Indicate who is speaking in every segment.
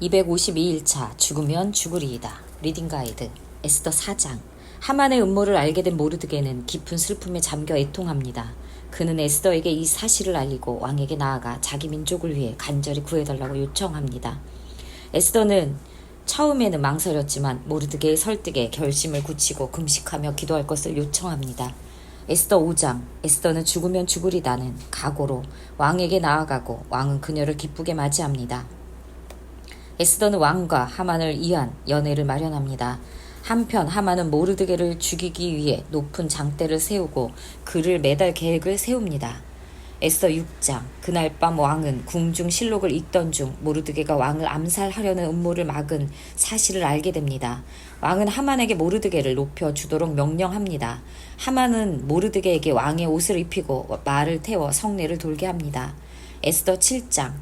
Speaker 1: 252일차 죽으면 죽으리이다. 리딩 가이드 에스더 4장. 하만의 음모를 알게 된 모르드게는 깊은 슬픔에 잠겨 애통합니다. 그는 에스더에게 이 사실을 알리고 왕에게 나아가 자기 민족을 위해 간절히 구해달라고 요청합니다. 에스더는 처음에는 망설였지만 모르드게의 설득에 결심을 굳히고 금식하며 기도할 것을 요청합니다. 에스더 5장. 에스더는 죽으면 죽으리다는 각오로 왕에게 나아가고 왕은 그녀를 기쁘게 맞이합니다. 에스더는 왕과 하만을 위한 연회를 마련합니다. 한편 하만은 모르드게를 죽이기 위해 높은 장대를 세우고 그를 매달 계획을 세웁니다. 에스더 6장. 그날 밤 왕은 궁중 실록을 읽던 중 모르드게가 왕을 암살하려는 음모를 막은 사실을 알게 됩니다. 왕은 하만에게 모르드게를 높여주도록 명령합니다. 하만은 모르드게에게 왕의 옷을 입히고 말을 태워 성례를 돌게 합니다. 에스더 7장.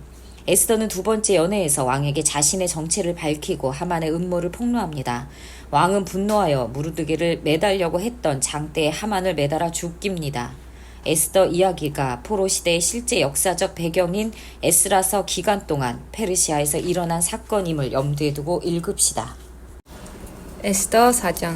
Speaker 1: 에스더는 두 번째 연회에서 왕에게 자신의 정체를 밝히고 하만의 음모를 폭로합니다. 왕은 분노하여 모르드게를 매달려고 했던 장대에 하만을 매달아 죽깁니다. 에스더 이야기가 포로 시대의 실제 역사적 배경인 에스라서 기간 동안 페르시아에서 일어난 사건임을 염두에 두고 읽읍시다.
Speaker 2: 에스더 4장.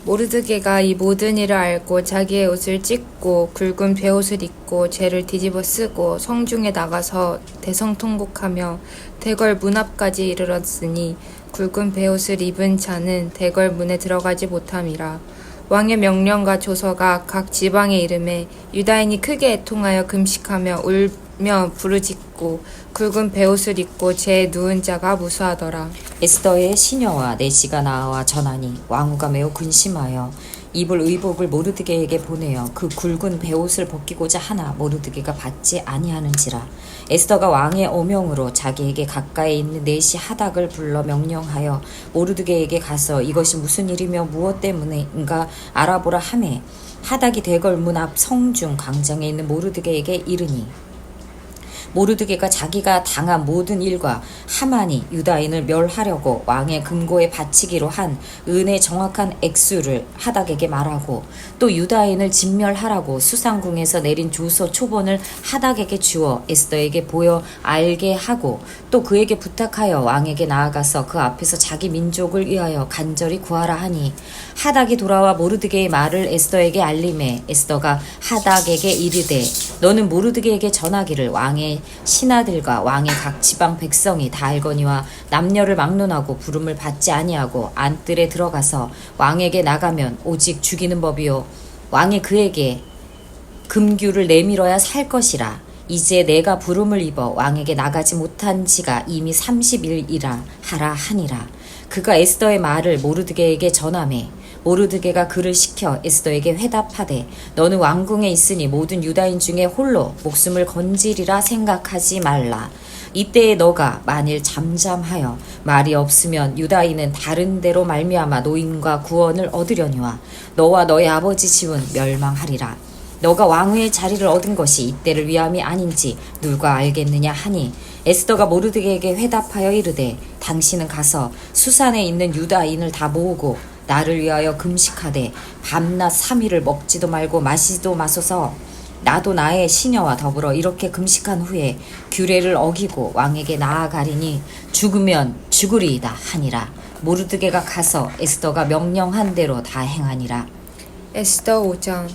Speaker 2: 모르드게가 이 모든 일을 알고 자기의 옷을 찢고 굵은 베옷을 입고 죄를 뒤집어 쓰고 성중에 나가서 대성통곡하며 대궐 문 앞까지 이르렀으니 굵은 베옷을 입은 자는 대궐 문에 들어가지 못함이라. 왕의 명령과 조서가 각 지방에 이름에 유다인이 크게 애통하여 금식하며 울며 부르짖고 굵은 베옷을 입고 죄에 누운 자가 무수하더라.
Speaker 1: 에스더의 시녀와 내시가 나와 전하니 왕후가 매우 근심하여 입을 의복을 모르드게에게 보내어 그 굵은 베옷을 벗기고자 하나 모르드게가 받지 아니하는지라. 에스더가 왕의 어명으로 자기에게 가까이 있는 내시 하닥을 불러 명령하여 모르드게에게 가서 이것이 무슨 일이며 무엇 때문인가 알아보라 하매 하닥이 대궐 문 앞 성중 광장에 있는 모르드게에게 이르니 모르드게가 자기가 당한 모든 일과 하만이 유다인을 멸하려고 왕의 금고에 바치기로 한 은의 정확한 액수를 하닥에게 말하고 또 유다인을 진멸하라고 수상궁에서 내린 조서 초본을 하닥에게 주어 에스더에게 보여 알게 하고 또 그에게 부탁하여 왕에게 나아가서 그 앞에서 자기 민족을 위하여 간절히 구하라 하니 하닥이 돌아와 모르드게의 말을 에스더에게 알림해 에스더가 하닥에게 이르되 너는 모르드게에게 전하기를 왕의 신하들과 왕의 각 지방 백성이 다 알거니와 남녀를 막론하고 부름을 받지 아니하고 안뜰에 들어가서 왕에게 나가면 오직 죽이는 법이요 왕이 그에게 금규를 내밀어야 살 것이라. 이제 내가 부름을 입어 왕에게 나가지 못한 지가 이미 30일이라 하라 하니라. 그가 에스더의 말을 모르드게에게 전하매 모르드게가 그를 시켜 에스더에게 회답하되 너는 왕궁에 있으니 모든 유다인 중에 홀로 목숨을 건지리라 생각하지 말라. 이때에 너가 만일 잠잠하여 말이 없으면 유다인은 다른 데로 말미암아 노임과 구원을 얻으려니와 너와 너의 아버지 집은 멸망하리라. 너가 왕후의 자리를 얻은 것이 이때를 위함이 아닌지 누가 알겠느냐 하니 에스더가 모르드게에게 회답하여 이르되 당신은 가서 수산에 있는 유다인을 다 모으고 나를 위하여 금식하되 밤낮 3일을 먹지도 말고 마시지도 마소서 나도 나의 시녀와 더불어 이렇게 금식한 후에 규례를 어기고 왕에게 나아가리니 죽으면 죽으리이다 하니라. 모르드게가 가서 에스더가 명령한 대로 다 행하니라.
Speaker 2: 에스더 5장.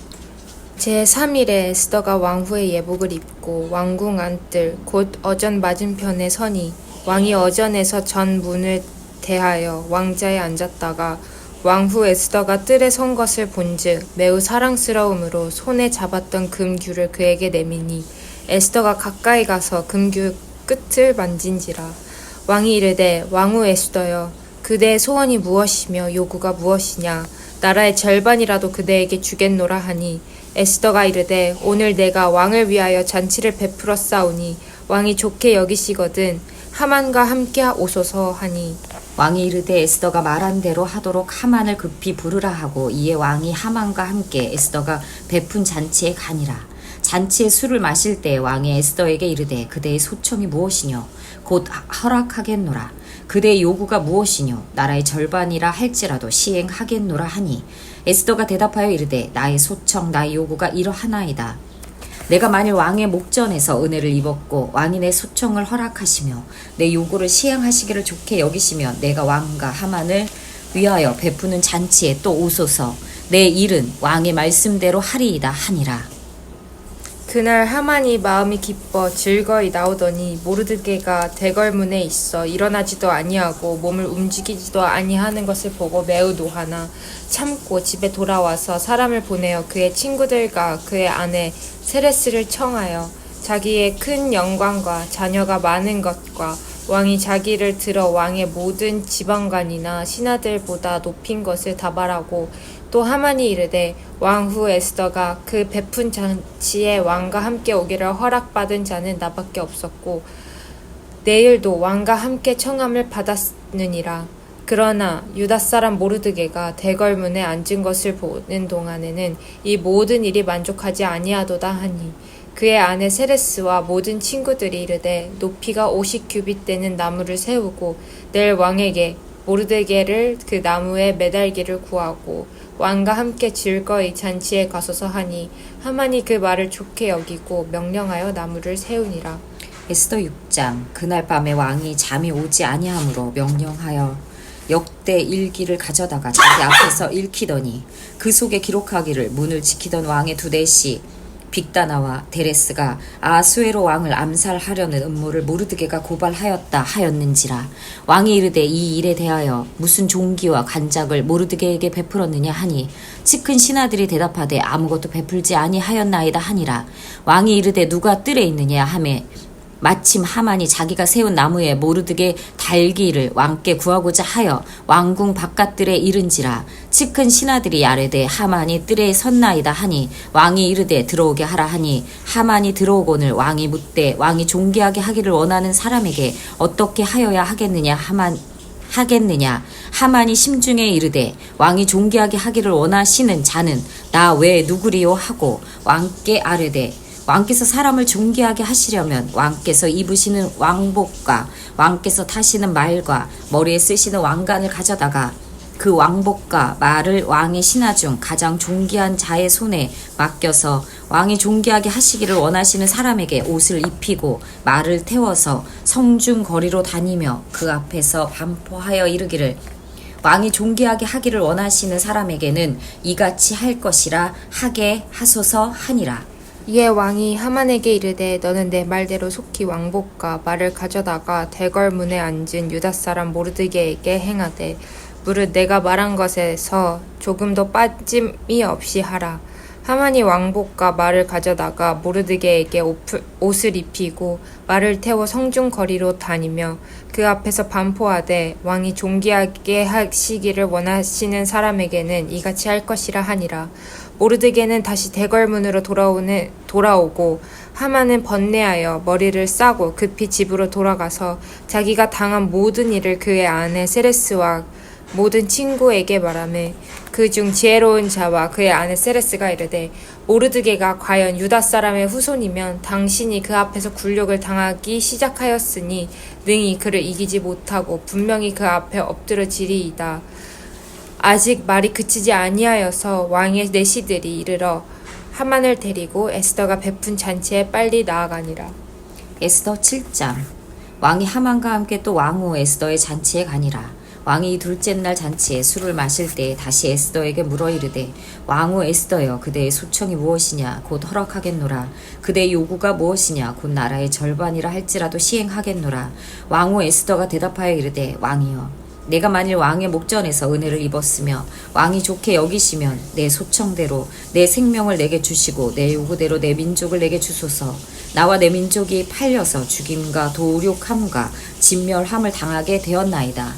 Speaker 2: 제3일에 에스더가 왕후의 예복을 입고 왕궁 안뜰 곧 어전 맞은편에 서니 왕이 어전에서 전 문을 대하여 왕자에 앉았다가 왕후 에스더가 뜰에 선 것을 본즉 매우 사랑스러움으로 손에 잡았던 금규를 그에게 내미니 에스더가 가까이 가서 금규 끝을 만진지라. 왕이 이르되 왕후 에스더여 그대의 소원이 무엇이며 요구가 무엇이냐 나라의 절반이라도 그대에게 주겠노라 하니 에스더가 이르되 오늘 내가 왕을 위하여 잔치를 베풀었사오니 왕이 좋게 여기시거든 하만과 함께 오소서 하니
Speaker 1: 왕이 이르되 에스더가 말한 대로 하도록 하만을 급히 부르라 하고 이에 왕이 하만과 함께 에스더가 베푼 잔치에 가니라. 잔치에 술을 마실 때 왕이 에스더에게 이르되 그대의 소청이 무엇이뇨 곧 허락하겠노라. 그대의 요구가 무엇이뇨 나라의 절반이라 할지라도 시행하겠노라 하니 에스더가 대답하여 이르되 나의 소청 나의 요구가 이러하나이다. 내가 만일 왕의 목전에서 은혜를 입었고 왕이 내 소청을 허락하시며 내 요구를 시행하시기를 좋게 여기시면 내가 왕과 하만을 위하여 베푸는 잔치에 또 오소서. 내 일은 왕의 말씀대로 하리이다 하니라.
Speaker 2: 그날 하만이 마음이 기뻐 즐거이 나오더니 모르드게가 대궐문에 있어 일어나지도 아니하고 몸을 움직이지도 아니하는 것을 보고 매우 노하나 참고 집에 돌아와서 사람을 보내어 그의 친구들과 그의 아내 세레스를 청하여 자기의 큰 영광과 자녀가 많은 것과 왕이 자기를 들어 왕의 모든 지방관이나 신하들보다 높인 것을 다 말하고 또 하만이 이르되 왕후 에스더가 그 베푼 잔치에 왕과 함께 오기를 허락받은 자는 나밖에 없었고 내일도 왕과 함께 청함을 받았느니라. 그러나 유다 사람 모르드게가 대궐문에 앉은 것을 보는 동안에는 이 모든 일이 만족하지 아니하도다 하니 그의 아내 세레스와 모든 친구들이 이르되 높이가 50규빗 되는 나무를 세우고 내일 왕에게 모르드게를 그 나무에 매달기를 구하고 왕과 함께 즐거이 잔치에 가소서 하니 하만이 그 말을 좋게 여기고 명령하여 나무를 세우니라.
Speaker 1: 에스더 6장. 그날 밤에 왕이 잠이 오지 아니하므로 명령하여 역대 일기를 가져다가 자기 앞에서 읽히더니 그 속에 기록하기를 문을 지키던 왕의 두 내시 빅다나와 데레스가 아수에로 왕을 암살하려는 음모를 모르드게가 고발하였다 하였는지라. 왕이 이르되 이 일에 대하여 무슨 종기와 간작을 모르드게에게 베풀었느냐 하니 치 큰 신하들이 대답하되 아무것도 베풀지 아니하였나이다 하니라. 왕이 이르되 누가 뜰에 있느냐 하매 마침 하만이 자기가 세운 나무에 모르드게 달기를 왕께 구하고자 하여 왕궁 바깥들에 이른지라. 치 큰 신하들이 아뢰되 하만이 뜰에 섰나이다 하니 왕이 이르되 들어오게 하라 하니 하만이 들어오거늘 왕이 묻되 왕이 존귀하게 하기를 원하는 사람에게 어떻게 하여야 하겠느냐 하만이 심중에 이르되 왕이 존귀하게 하기를 원하시는 자는 나 외에 누구리요 하고 왕께 아뢰되 왕께서 사람을 존귀하게 하시려면 왕께서 입으시는 왕복과 왕께서 타시는 말과 머리에 쓰시는 왕관을 가져다가 그 왕복과 말을 왕의 신하 중 가장 존귀한 자의 손에 맡겨서 왕이 존귀하게 하시기를 원하시는 사람에게 옷을 입히고 말을 태워서 성중 거리로 다니며 그 앞에서 반포하여 이르기를 왕이 존귀하게 하기를 원하시는 사람에게는 이같이 할 것이라 하게 하소서 하니라.
Speaker 2: 이에 왕이 하만에게 이르되 너는 내 말대로 속히 왕복과 말을 가져다가 대궐문에 앉은 유다 사람 모르드게에게 행하되 무릇 내가 말한 것에서 조금도 빠짐이 없이 하라. 하만이 왕복과 말을 가져다가 모르드게에게 옷을 입히고 말을 태워 성중 거리로 다니며 그 앞에서 반포하되 왕이 존귀하게 하시기를 원하시는 사람에게는 이같이 할 것이라 하니라. 모르드게는 다시 대궐문으로 돌아오고 하만은 번뇌하여 머리를 싸고 급히 집으로 돌아가서 자기가 당한 모든 일을 그의 아내 세레스와 모든 친구에게 말하매 그 중 지혜로운 자와 그의 아내 세레스가 이르되 모르드게가 과연 유다 사람의 후손이면 당신이 그 앞에서 굴욕을 당하기 시작하였으니 능히 그를 이기지 못하고 분명히 그 앞에 엎드러지리이다. 아직 말이 그치지 아니하여서 왕의 내시들이 이르러 하만을 데리고 에스더가 베푼 잔치에 빨리 나아가니라.
Speaker 1: 에스더 7장. 왕이 하만과 함께 또 왕후 에스더의 잔치에 가니라. 왕이 둘째 날 잔치에 술을 마실 때 다시 에스더에게 물어 이르되 왕후 에스더여 그대의 소청이 무엇이냐 곧 허락하겠노라. 그대의 요구가 무엇이냐 곧 나라의 절반이라 할지라도 시행하겠노라. 왕후 에스더가 대답하여 이르되 왕이여 내가 만일 왕의 목전에서 은혜를 입었으며 왕이 좋게 여기시면 내 소청대로 내 생명을 내게 주시고 내 요구대로 내 민족을 내게 주소서. 나와 내 민족이 팔려서 죽임과 도륙함과 진멸함을 당하게 되었나이다.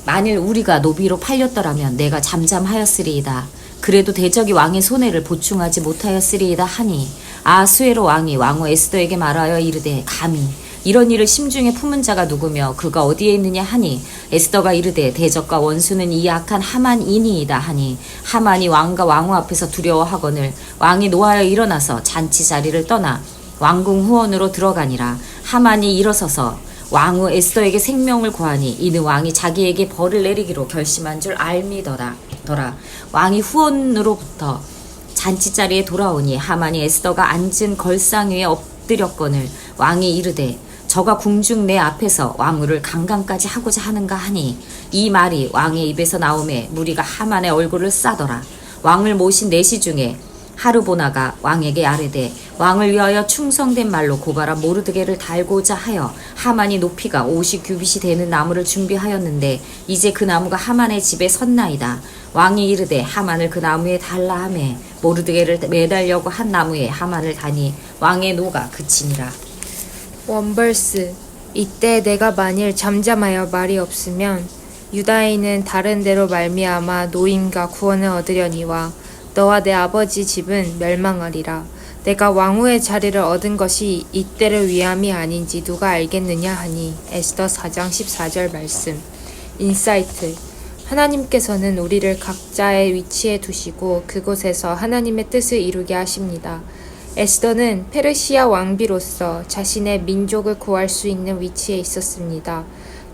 Speaker 1: 만일 우리가 노비로 팔렸더라면 내가 잠잠하였으리이다. 그래도 대적이 왕의 손해를 보충하지 못하였으리이다 하니 아수에로 왕이 왕후 에스더에게 말하여 이르되 감히 이런 일을 심중에 품은 자가 누구며 그가 어디에 있느냐 하니 에스더가 이르되 대적과 원수는 이 악한 하만이니이다 하니 하만이 왕과 왕후 앞에서 두려워하거늘 왕이 노하여 일어나서 잔치 자리를 떠나 왕궁 후원으로 들어가니라. 하만이 일어서서 왕후 에스더에게 생명을 구하니 이는 왕이 자기에게 벌을 내리기로 결심한 줄 알미더라. 왕이 후원으로부터 잔치자리에 돌아오니 하만이 에스더가 앉은 걸상 위에 엎드렸거늘 왕이 이르되 저가 궁중 내 앞에서 왕후를 강간까지 하고자 하는가 하니 이 말이 왕의 입에서 나오매 무리가 하만의 얼굴을 싸더라. 왕을 모신 내시 중에 하르보나가 왕에게 아뢰되 왕을 위하여 충성된 말로 고발한 모르드게를 달고자 하여 하만이 높이가 50규빗이 되는 나무를 준비하였는데 이제 그 나무가 하만의 집에 섰나이다. 왕이 이르되 하만을 그 나무에 달라 하매 모르드게를 매달려고 한 나무에 하만을 다니 왕의 노가 그치니라.
Speaker 2: 원벌스. 이때 내가 만일 잠잠하여 말이 없으면 유다인은 다른 데로 말미암아 노임과 구원을 얻으려니와 너와 내 아버지 집은 멸망하리라. 내가 왕후의 자리를 얻은 것이 이때를 위함이 아닌지 누가 알겠느냐 하니 에스더 4장 14절 말씀. 인사이트. 하나님께서는 우리를 각자의 위치에 두시고 그곳에서 하나님의 뜻을 이루게 하십니다. 에스더는 페르시아 왕비로서 자신의 민족을 구할 수 있는 위치에 있었습니다.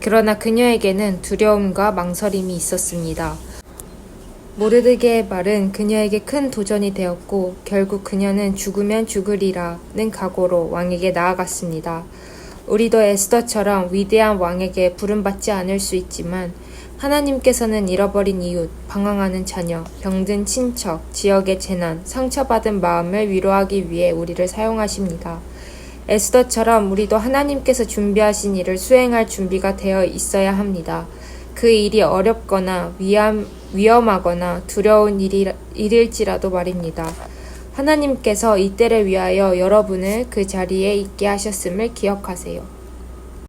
Speaker 2: 그러나 그녀에게는 두려움과 망설임이 있었습니다. 모르드게의 말은 그녀에게 큰 도전이 되었고 결국 그녀는 죽으면 죽으리라는 각오로 왕에게 나아갔습니다. 우리도 에스더처럼 위대한 왕에게 부름받지 않을 수 있지만 하나님께서는 잃어버린 이웃, 방황하는 자녀, 병든 친척, 지역의 재난, 상처받은 마음을 위로하기 위해 우리를 사용하십니다. 에스더처럼 우리도 하나님께서 준비하신 일을 수행할 준비가 되어 있어야 합니다. 그 일이 어렵거나 위험하거나 두려운 일일지라도 말입니다. 하나님께서 이때를 위하여 여러분을 그 자리에 있게 하셨음을 기억하세요.